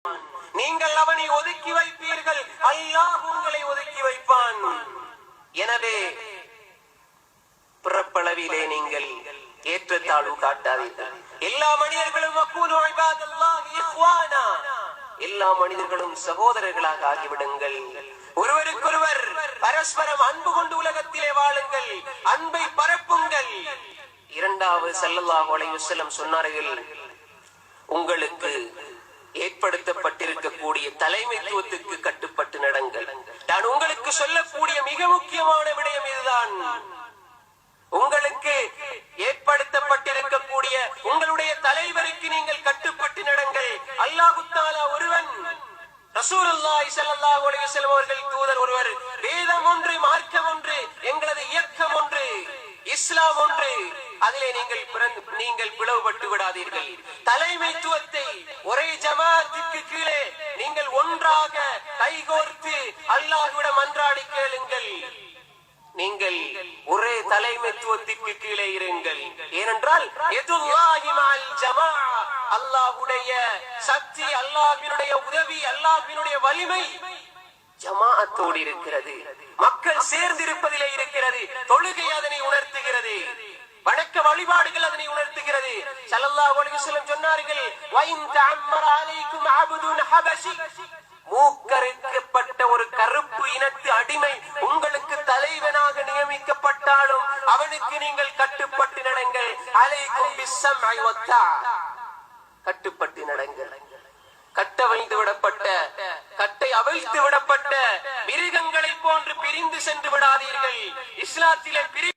நீங்கள் அவனை ஒதுக்கி வைப்பீர்கள், அல்லாஹ் உங்களை ஒதுக்கி வைப்பான். எனவே பிறப்பளவிலே நீங்கள் ஏற்றத்தாழ்வு காட்டாதீர்கள். எல்லா மனிதர்களும் எல்லா மனிதர்களும் சகோதரர்களாக ஆகிவிடுங்கள். ஒருவருக்கொருவர் பரஸ்பரம் அன்பு கொண்டு உலகத்திலே வாழுங்கள், அன்பை பரப்புங்கள். இரண்டாவது ஸல்லல்லாஹு அலைஹி வஸல்லம் சொன்னார்கள், உங்களுக்கு ஏற்படுத்தப்பட்டிருக்கக்கூடிய தலைமைத்துவத்துக்கு கட்டுப்பட்டு நடங்கள். நான் உங்களுக்கு சொல்லக்கூடிய மிக முக்கியமான விடயம் இதுதான். உங்களுக்கு ஏற்படுத்தப்பட்டிருக்கக்கூடிய உங்களுடைய தலைவருக்கு நீங்கள் கட்டுப்பட்டு நடங்கள். அல்லாஹ் தஆலா ஒருவன், ரசூலுல்லாஹி ஸல்லல்லாஹு அலைஹி வஸல்லம் அவர்கள் தூதர் ஒருவர், வேதம் ஒன்று, மார்க்கம் ஒன்று, எங்களது இயக்கம் ஒன்று, இஸ்லாம் ஒன்று. அதிலே நீங்கள் பிளவுபட்டு விடாதீர்கள். தலைமைத்துவத்தை ஒரே ஜமாஅத்துக்கு கீழே நீங்கள் ஒன்றாக கைகோர்த்து அல்லாஹ்விடம் மன்றாடி கேளுங்கள். நீங்கள் ஒரே தலைமைத்துவத்திற்கு கீழே இருங்கள். ஏனென்றால் யதுல்லாஹி மஅல் ஜமாஅ, அல்லாஹ்வுடைய சக்தி, அல்லாஹ்வினுடைய உதவி, அல்லாஹ்வினுடைய வலிமை ஜமாஅத்தோடு இருக்கிறது. மக்கள் சேர்ந்திருப்பதிலே இருக்கிறது. தொழுகை அதனை உணர்த்துகிறது, வணக்க வழிபாடுகள் அதனை உணர்த்துகிறது. ஸல்லல்லாஹு அலைஹி வஸல்லம் சொன்னார்கள், வஇன் தஅம்மர அலைக்கும் அப்துன் ஹபஷி, மூக்கறுக்கப்பட்ட ஒரு கருப்பு இனத்து அடிமை உங்களுக்கு தலைவனாக நியமிக்கப்பட்டாலும் அவனுக்கு நீங்கள் கட்டுப்பட்டு நடங்கள். அலைக்கும் பிஸ்ஸம்இ வத்தா, கட்டுப்பட்டு நடங்கள். கட்டவிழ்ந்து விடப்பட்ட, கட்டை அவிழ்த்து விடப்பட்ட மிருகங்களை போன்று பிரிந்து சென்று விடாதீர்கள். இஸ்லாத்திலே